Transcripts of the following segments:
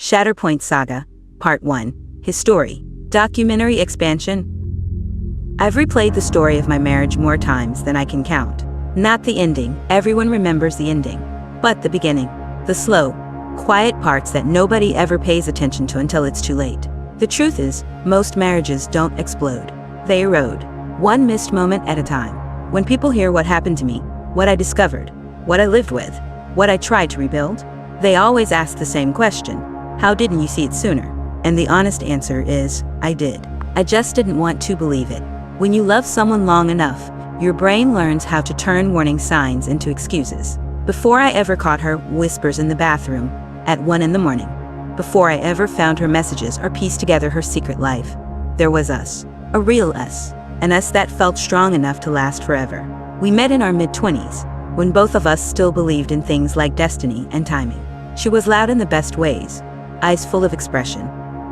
Shatterpoint Saga, Part 1, His Story, Documentary Expansion. I've replayed the story of my marriage more times than I can count. Not the ending, everyone remembers the ending, but the beginning, the slow, quiet parts that nobody ever pays attention to until it's too late. The truth is, most marriages don't explode. They erode, one missed moment at a time. When people hear what happened to me, what I discovered, what I lived with, what I tried to rebuild, they always ask the same question: how didn't you see it sooner? And the honest answer is, I did. I just didn't want to believe it. When you love someone long enough, your brain learns how to turn warning signs into excuses. Before I ever caught her whispers in the bathroom at 1 a.m, before I ever found her messages or pieced together her secret life, there was us. A real us. An us that felt strong enough to last forever. We met in our mid-20s, when both of us still believed in things like destiny and timing. She was loud in the best ways, eyes full of expression,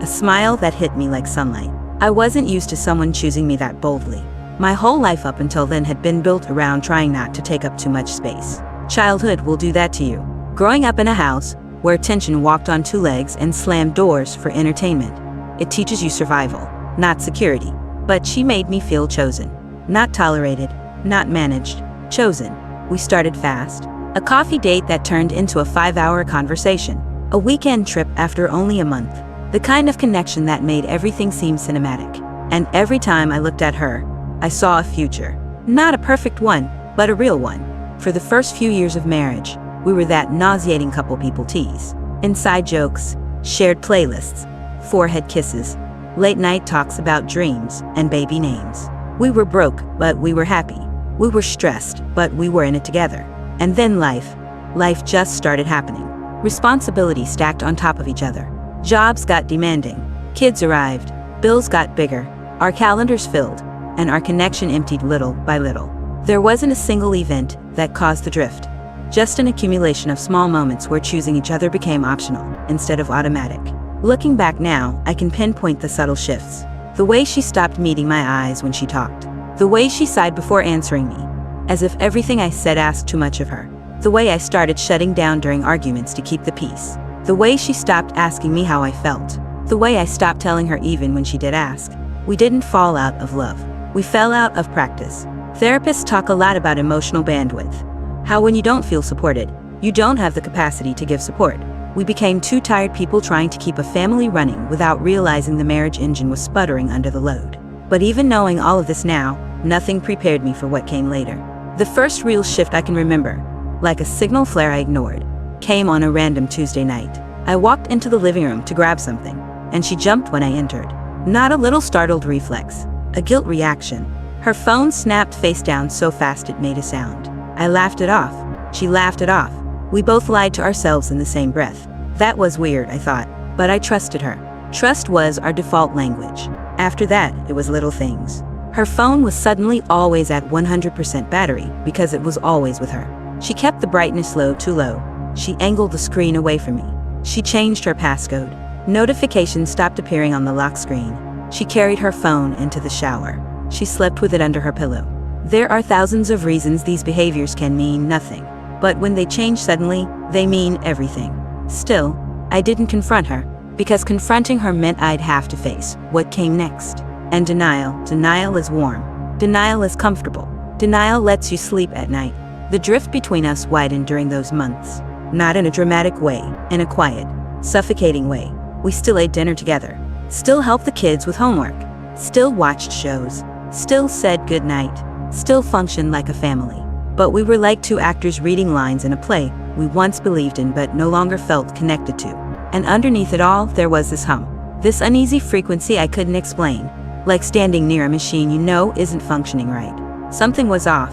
a smile that hit me like sunlight. I wasn't used to someone choosing me that boldly. My whole life up until then had been built around trying not to take up too much space. Childhood will do that to you. Growing up in a house where attention walked on 2 legs and slammed doors for entertainment, it teaches you survival, not security. But she made me feel chosen. Not tolerated, not managed, chosen. We started fast. A coffee date that turned into a 5-hour conversation. A weekend trip after only a month. The kind of connection that made everything seem cinematic. And every time I looked at her, I saw a future. Not a perfect one, but a real one. For the first few years of marriage, we were that nauseating couple people tease. Inside jokes, shared playlists, forehead kisses, late night talks about dreams and baby names. We were broke, but we were happy. We were stressed, but we were in it together. And then life just started happening. Responsibility stacked on top of each other. Jobs got demanding. Kids arrived. Bills got bigger. Our calendars filled, and our connection emptied little by little. There wasn't a single event that caused the drift. Just an accumulation of small moments where choosing each other became optional instead of automatic. Looking back now, I can pinpoint the subtle shifts. The way she stopped meeting my eyes when she talked. The way she sighed before answering me, as if everything I said asked too much of her. The way I started shutting down during arguments to keep the peace. The way she stopped asking me how I felt. The way I stopped telling her even when she did ask. We didn't fall out of love. We fell out of practice. Therapists talk a lot about emotional bandwidth. How when you don't feel supported, you don't have the capacity to give support. We became 2 tired people trying to keep a family running without realizing the marriage engine was sputtering under the load. But even knowing all of this now, nothing prepared me for what came later. The first real shift I can remember, like a signal flare I ignored, came on a random Tuesday night. I walked into the living room to grab something, and she jumped when I entered. Not a little startled reflex, a guilt reaction. Her phone snapped face down so fast it made a sound. I laughed it off. She laughed it off. We both lied to ourselves in the same breath. That was weird, I thought, but I trusted her. Trust was our default language. After that, it was little things. Her phone was suddenly always at 100% battery because it was always with her. She kept the brightness low too low. She angled the screen away from me. She changed her passcode. Notifications stopped appearing on the lock screen. She carried her phone into the shower. She slept with it under her pillow. There are thousands of reasons these behaviors can mean nothing. But when they change suddenly, they mean everything. Still, I didn't confront her, because confronting her meant I'd have to face what came next. And denial is warm. Denial is comfortable. Denial lets you sleep at night. The drift between us widened during those months. Not in a dramatic way, in a quiet, suffocating way. We still ate dinner together. Still helped the kids with homework. Still watched shows. Still said goodnight. Still functioned like a family. But we were like 2 actors reading lines in a play we once believed in but no longer felt connected to. And underneath it all, there was this hum. This uneasy frequency I couldn't explain. Like standing near a machine you know isn't functioning right. Something was off,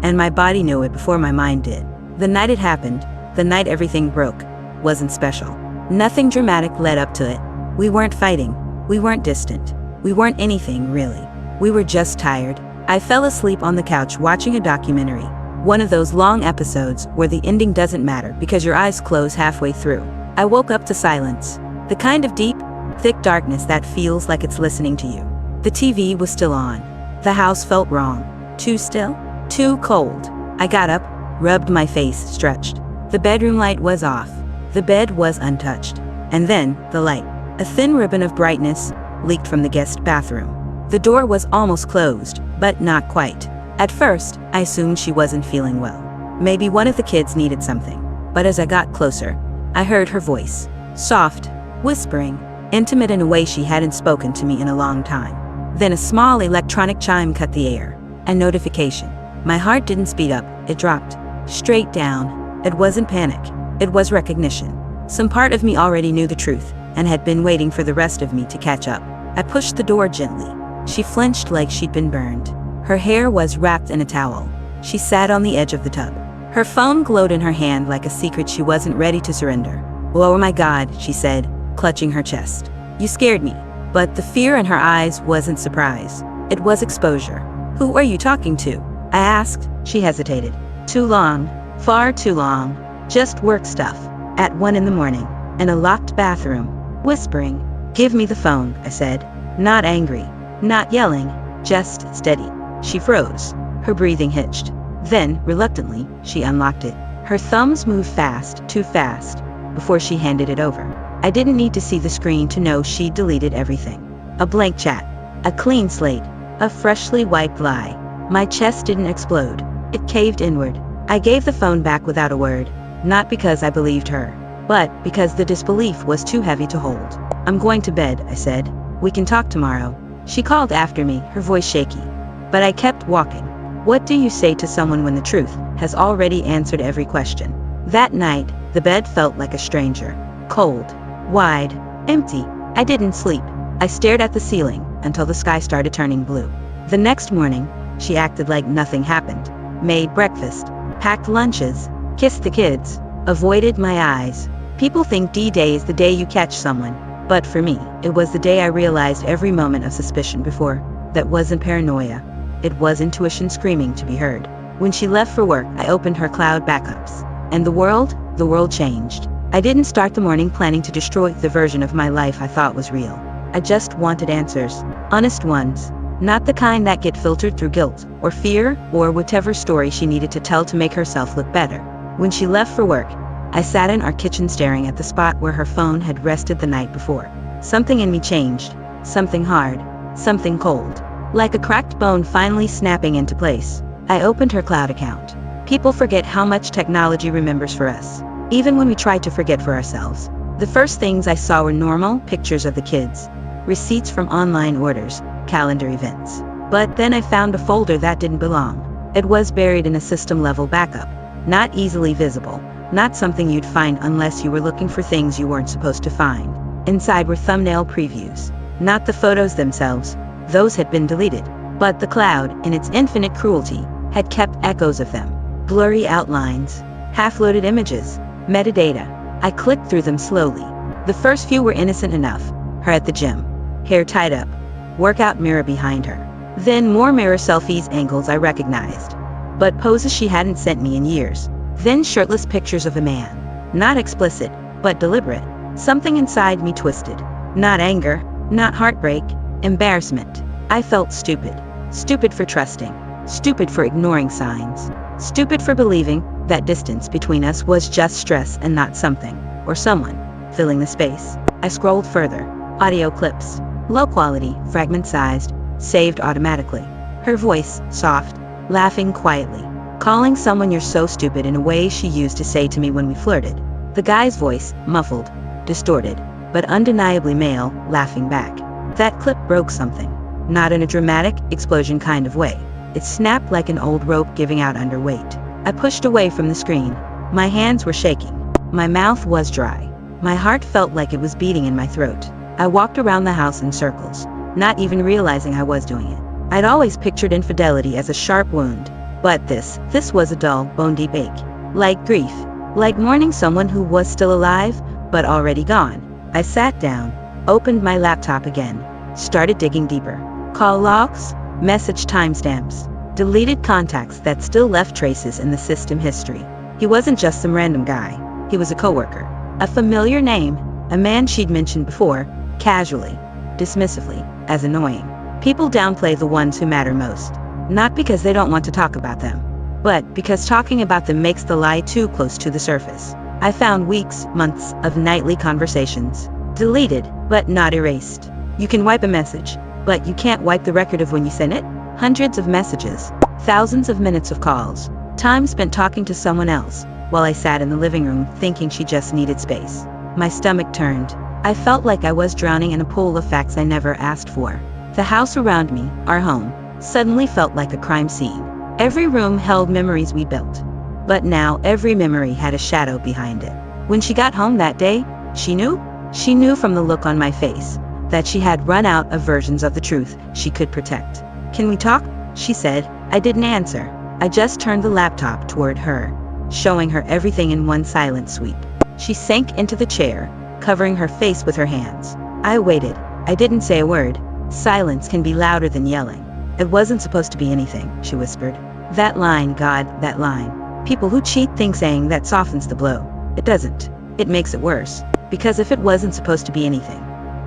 and my body knew it before my mind did. The night it happened, the night everything broke, wasn't special. Nothing dramatic led up to it. We weren't fighting. We weren't distant. We weren't anything, really. We were just tired. I fell asleep on the couch watching a documentary. One of those long episodes where the ending doesn't matter because your eyes close halfway through. I woke up to silence. The kind of deep, thick darkness that feels like it's listening to you. The TV was still on. The house felt wrong. Too still? Too cold. I got up, rubbed my face, stretched. The bedroom light was off. The bed was untouched. And then, the light. A thin ribbon of brightness leaked from the guest bathroom. The door was almost closed, but not quite. At first, I assumed she wasn't feeling well. Maybe one of the kids needed something. But as I got closer, I heard her voice. Soft, whispering, intimate in a way she hadn't spoken to me in a long time. Then a small electronic chime cut the air. A notification. My heart didn't speed up, it dropped. Straight down. It wasn't panic. It was recognition. Some part of me already knew the truth, and had been waiting for the rest of me to catch up. I pushed the door gently. She flinched like she'd been burned. Her hair was wrapped in a towel. She sat on the edge of the tub. Her phone glowed in her hand like a secret she wasn't ready to surrender. "Oh my God," she said, clutching her chest. "You scared me." But the fear in her eyes wasn't surprise. It was exposure. "Who are you talking to?" I asked. She hesitated. "Too long. Far too long. Just work stuff." At 1 a.m, in a locked bathroom. Whispering. "Give me the phone," I said. Not angry. Not yelling. Just steady. She froze. Her breathing hitched. Then, reluctantly, she unlocked it. Her thumbs moved fast, too fast, before she handed it over. I didn't need to see the screen to know she'd deleted everything. A blank chat. A clean slate. A freshly wiped lie. My chest didn't explode. It caved inward. I gave the phone back without a word. Not because I believed her, but because the disbelief was too heavy to hold. "I'm going to bed," I said. "We can talk tomorrow." She called after me, her voice shaky. But I kept walking. What do you say to someone when the truth has already answered every question? That night, the bed felt like a stranger. Cold. Wide. Empty. I didn't sleep. I stared at the ceiling until the sky started turning blue. The next morning, she acted like nothing happened. Made breakfast. Packed lunches. Kissed the kids. Avoided my eyes. People think D-Day is the day you catch someone. But for me, it was the day I realized every moment of suspicion before. That wasn't paranoia. It was intuition screaming to be heard. When she left for work, I opened her cloud backups. And the world changed. I didn't start the morning planning to destroy the version of my life I thought was real. I just wanted answers. Honest ones. Not the kind that get filtered through guilt, or fear, or whatever story she needed to tell to make herself look better. When she left for work, I sat in our kitchen staring at the spot where her phone had rested the night before. Something in me changed. Something hard. Something cold. Like a cracked bone finally snapping into place. I opened her cloud account. People forget how much technology remembers for us. Even when we try to forget for ourselves. The first things I saw were normal pictures of the kids. Receipts from online orders. Calendar events. But then I found a folder that didn't belong. It was buried in a system-level backup. Not easily visible. Not something you'd find unless you were looking for things you weren't supposed to find. Inside were thumbnail previews. Not the photos themselves. Those had been deleted. But the cloud, in its infinite cruelty, had kept echoes of them. Blurry outlines. Half-loaded images. Metadata. I clicked through them slowly. The first few were innocent enough. Her at the gym. Hair tied up. Workout mirror behind her. Then more mirror selfies angles I recognized. But poses she hadn't sent me in years. Then shirtless pictures of a man. Not explicit, but deliberate. Something inside me twisted. Not anger, not heartbreak, embarrassment. I felt stupid. Stupid for trusting. Stupid for ignoring signs. Stupid for believing that distance between us was just stress and not something, or someone, filling the space. I scrolled further. Audio clips. Low quality, fragment-sized, saved automatically. Her voice, soft, laughing quietly. Calling someone "you're so stupid" in a way she used to say to me when we flirted. The guy's voice, muffled, distorted, but undeniably male, laughing back. That clip broke something. Not in a dramatic, explosion kind of way. It snapped like an old rope giving out under weight. I pushed away from the screen. My hands were shaking. My mouth was dry. My heart felt like it was beating in my throat. I walked around the house in circles, not even realizing I was doing it. I'd always pictured infidelity as a sharp wound. But this was a dull, bone-deep ache. Like grief. Like mourning someone who was still alive, but already gone. I sat down, opened my laptop again, started digging deeper. Call logs, message timestamps, deleted contacts that still left traces in the system history. He wasn't just some random guy. He was a coworker. A familiar name, a man she'd mentioned before, casually, dismissively, as annoying. People downplay the ones who matter most. Not because they don't want to talk about them, but because talking about them makes the lie too close to the surface. I found weeks, months of nightly conversations. Deleted, but not erased. You can wipe a message, but you can't wipe the record of when you sent it. Hundreds of messages, thousands of minutes of calls, time spent talking to someone else, while I sat in the living room thinking she just needed space. My stomach turned. I felt like I was drowning in a pool of facts I never asked for. The house around me, our home, suddenly felt like a crime scene. Every room held memories we built. But now every memory had a shadow behind it. When she got home that day, she knew? She knew from the look on my face that she had run out of versions of the truth she could protect. "Can we talk?" she said. I didn't answer. I just turned the laptop toward her, showing her everything in one silent sweep. She sank into the chair, covering her face with her hands. I waited. I didn't say a word. Silence can be louder than yelling. "It wasn't supposed to be anything," she whispered. "That line, God, that line. People who cheat think saying that softens the blow. It doesn't. It makes it worse. Because if it wasn't supposed to be anything,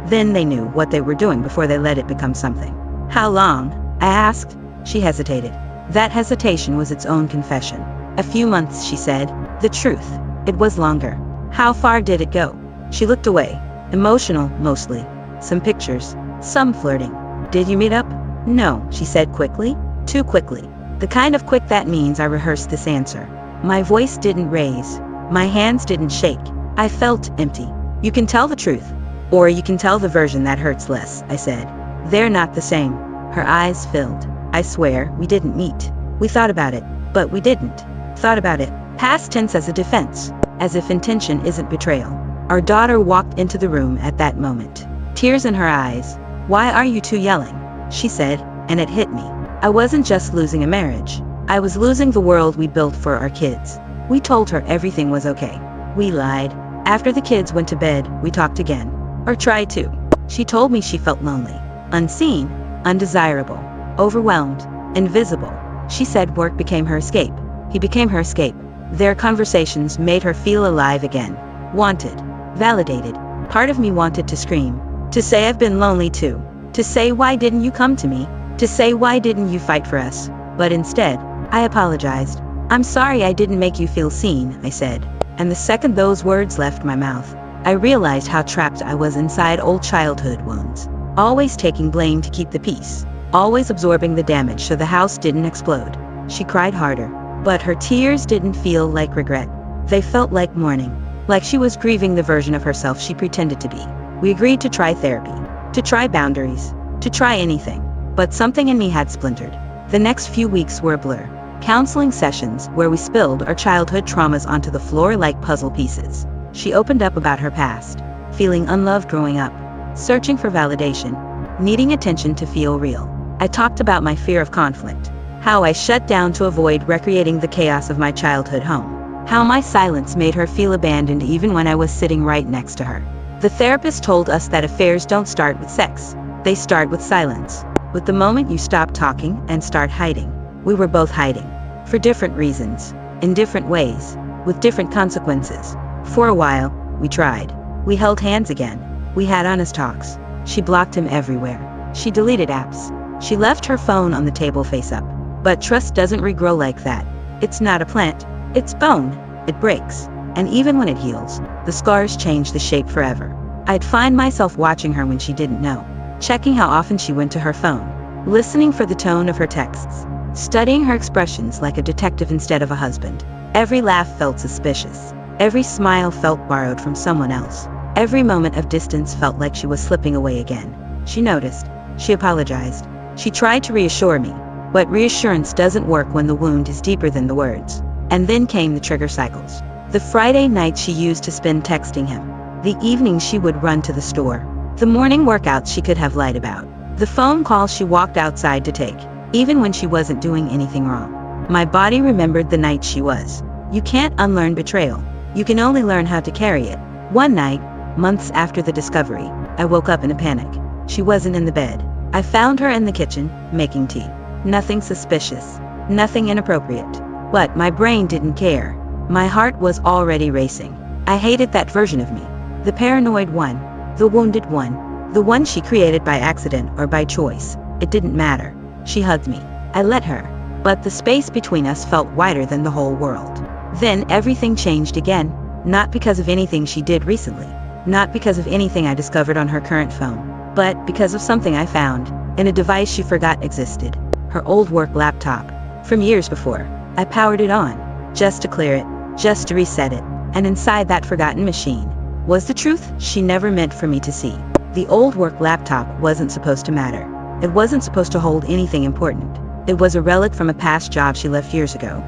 then they knew what they were doing before they let it become something." "How long?" I asked. She hesitated. That hesitation was its own confession. "A few months," she said. "The truth, it was longer." "How far did it go?" She looked away. Emotional, mostly. Some pictures. Some flirting. "Did you meet up?" "No," she said quickly. Too quickly. The kind of quick that means I rehearsed this answer. My voice didn't raise. My hands didn't shake. I felt empty. "You can tell the truth. Or you can tell the version that hurts less," I said. "They're not the same." Her eyes filled. "I swear, we didn't meet. We thought about it, but we didn't." Thought about it. Past tense as a defense. As if intention isn't betrayal. Our daughter walked into the room at that moment. Tears in her eyes. "Why are you two yelling?" she said, and it hit me. I wasn't just losing a marriage. I was losing the world we built for our kids. We told her everything was okay. We lied. After the kids went to bed, we talked again. Or tried to. She told me she felt lonely. Unseen. Undesirable. Overwhelmed. Invisible. She said work became her escape. He became her escape. Their conversations made her feel alive again. Wanted. Validated. Part of me wanted to scream. To say I've been lonely too. To say why didn't you come to me? To say why didn't you fight for us? But instead, I apologized. "I'm sorry I didn't make you feel seen," I said. And the second those words left my mouth, I realized how trapped I was inside old childhood wounds. Always taking blame to keep the peace. Always absorbing the damage so the house didn't explode. She cried harder. But her tears didn't feel like regret. They felt like mourning. Like she was grieving the version of herself she pretended to be. We agreed to try therapy. To try boundaries. To try anything. But something in me had splintered. The next few weeks were a blur. Counseling sessions where we spilled our childhood traumas onto the floor like puzzle pieces. She opened up about her past. Feeling unloved growing up. Searching for validation. Needing attention to feel real. I talked about my fear of conflict. How I shut down to avoid recreating the chaos of my childhood home. How my silence made her feel abandoned even when I was sitting right next to her. The therapist told us that affairs don't start with sex. They start with silence. With the moment you stop talking and start hiding. We were both hiding. For different reasons. In different ways. With different consequences. For a while, we tried. We held hands again. We had honest talks. She blocked him everywhere. She deleted apps. She left her phone on the table face up. But trust doesn't regrow like that. It's not a plant. It's bone. It breaks. And even when it heals, the scars change the shape forever. I'd find myself watching her when she didn't know. Checking how often she went to her phone. Listening for the tone of her texts. Studying her expressions like a detective instead of a husband. Every laugh felt suspicious. Every smile felt borrowed from someone else. Every moment of distance felt like she was slipping away again. She noticed. She apologized. She tried to reassure me. But reassurance doesn't work when the wound is deeper than the words. And then came the trigger cycles. The Friday nights she used to spend texting him. The evenings she would run to the store. The morning workouts she could have lied about. The phone calls she walked outside to take, even when she wasn't doing anything wrong. My body remembered the night she was. You can't unlearn betrayal. You can only learn how to carry it. One night, months after the discovery, I woke up in a panic. She wasn't in the bed. I found her in the kitchen, making tea. Nothing suspicious. Nothing inappropriate. But my brain didn't care. My heart was already racing. I hated that version of me. The paranoid one. The wounded one. The one she created by accident or by choice. It didn't matter. She hugged me. I let her. But the space between us felt wider than the whole world. Then everything changed again. Not because of anything she did recently. Not because of anything I discovered on her current phone. But because of something I found in a device she forgot existed. Her old work laptop. From years before. I powered it on. Just to clear it. Just to reset it. And inside that forgotten machine was the truth she never meant for me to see. The old work laptop wasn't supposed to matter. It wasn't supposed to hold anything important. It was a relic from a past job she left years ago.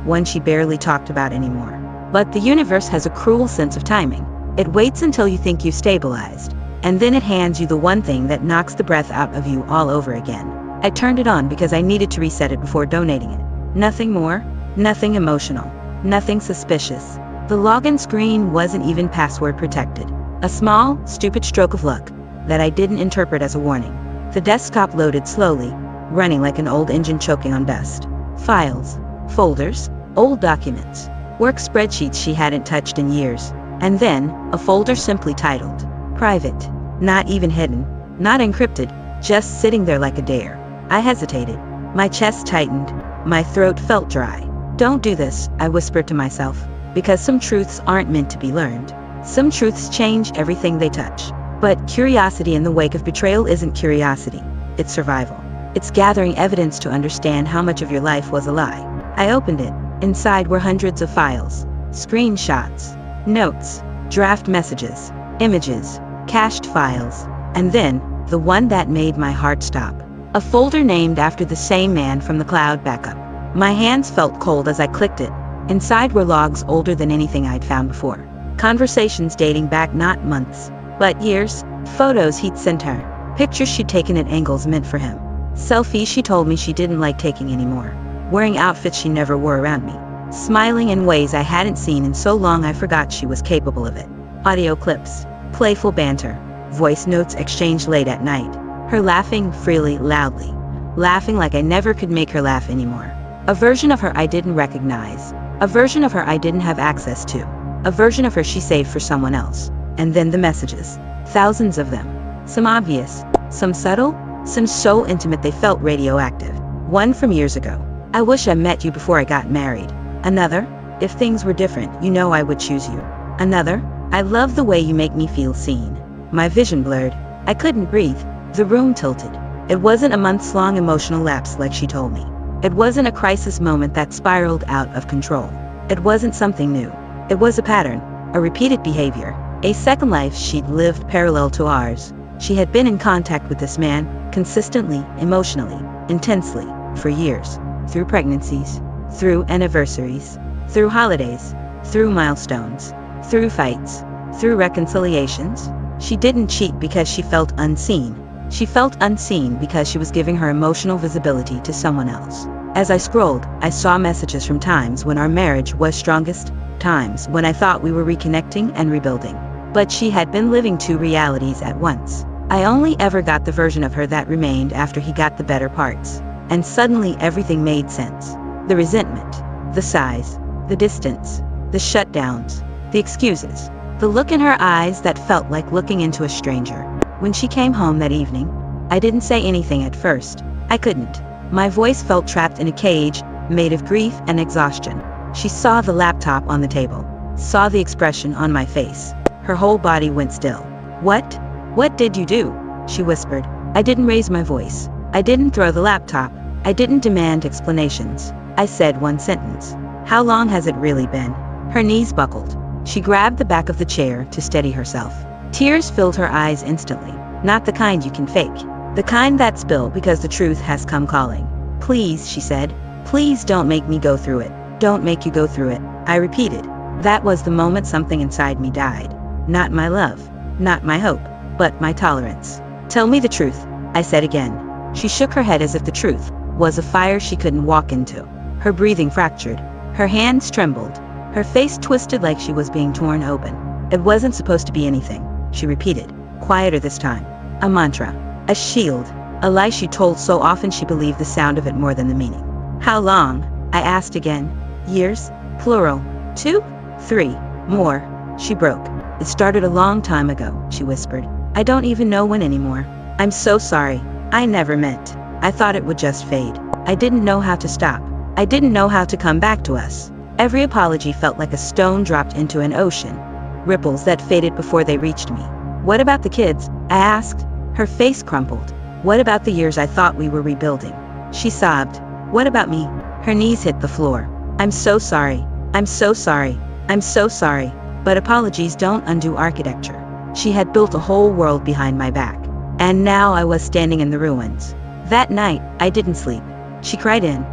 One she barely talked about anymore. But the universe has a cruel sense of timing. It waits until you think you've stabilized. And then it hands you the one thing that knocks the breath out of you all over again. I turned it on because I needed to reset it before donating it. Nothing more. Nothing emotional. Nothing suspicious. The login screen wasn't even password protected. A small, stupid stroke of luck that I didn't interpret as a warning. The desktop loaded slowly, running like an old engine choking on dust. Files, folders, old documents, work spreadsheets she hadn't touched in years. And then, a folder simply titled, Private. Not even hidden, not encrypted, just sitting there like a dare. I hesitated. My chest tightened. My throat felt dry. Don't do this, I whispered to myself. Because some truths aren't meant to be learned. Some truths change everything they touch. But curiosity in the wake of betrayal isn't curiosity. It's survival. It's gathering evidence to understand how much of your life was a lie. I opened it. Inside were hundreds of files. Screenshots. Notes. Draft messages. Images. Cached files. And then, the one that made my heart stop. A folder named after the same man from the cloud backup. My hands felt cold as I clicked it. Inside were logs older than anything I'd found before. Conversations dating back not months, but years. Photos he'd sent her. Pictures she'd taken at angles meant for him. Selfies she told me she didn't like taking anymore. Wearing outfits she never wore around me. Smiling in ways I hadn't seen in so long I forgot she was capable of it. Audio clips. Playful banter. Voice notes exchanged late at night. Her laughing freely, loudly. Laughing like I never could make her laugh anymore. A version of her I didn't recognize. A version of her I didn't have access to. A version of her she saved for someone else. And then the messages. Thousands of them. Some obvious. Some subtle. Some so intimate they felt radioactive. One from years ago. I wish I met you before I got married. Another. If things were different, you know I would choose you. Another. I love the way you make me feel seen. My vision blurred. I couldn't breathe. The room tilted. It wasn't a months-long emotional lapse like she told me. It wasn't a crisis moment that spiraled out of control. It wasn't something new. It was a pattern, a repeated behavior, a second life she'd lived parallel to ours. She had been in contact with this man, consistently, emotionally, intensely, for years. Through pregnancies, through anniversaries, through holidays, through milestones, through fights, through reconciliations. She didn't cheat because she felt unseen. She felt unseen because she was giving her emotional visibility to someone else. As I scrolled, I saw messages from times when our marriage was strongest, times when I thought we were reconnecting and rebuilding. But she had been living two realities at once. I only ever got the version of her that remained after he got the better parts. And suddenly everything made sense. The resentment, the sighs, the distance, the shutdowns, the excuses, the look in her eyes that felt like looking into a stranger. When she came home that evening, I didn't say anything at first. I couldn't. My voice felt trapped in a cage, made of grief and exhaustion. She saw the laptop on the table, saw the expression on my face. Her whole body went still. What? What did you do? She whispered. I didn't raise my voice. I didn't throw the laptop. I didn't demand explanations. I said one sentence. How long has it really been? Her knees buckled. She grabbed the back of the chair to steady herself. Tears filled her eyes instantly. Not the kind you can fake. The kind that spill because the truth has come calling. Please, she said. Please don't make me go through it. Don't make you go through it. I repeated. That was the moment something inside me died. Not my love. Not my hope. But my tolerance. Tell me the truth, I said again. She shook her head as if the truth was a fire she couldn't walk into. Her breathing fractured. Her hands trembled. Her face twisted like she was being torn open. It wasn't supposed to be anything, she repeated, quieter this time. A mantra. A shield. A lie she told so often she believed the sound of it more than the meaning. How long? I asked again. Years? Plural. 2? 3? More. She broke. It started a long time ago, she whispered. I don't even know when anymore. I'm so sorry. I never meant. I thought it would just fade. I didn't know how to stop. I didn't know how to come back to us. Every apology felt like a stone dropped into an ocean, ripples that faded before they reached me. What about the kids? I asked. Her face crumpled. What about the years I thought we were rebuilding? She sobbed. What about me? Her knees hit the floor. I'm so sorry. I'm so sorry. I'm so sorry. But apologies don't undo architecture. She had built a whole world behind my back. And now I was standing in the ruins. That night, I didn't sleep. She cried in,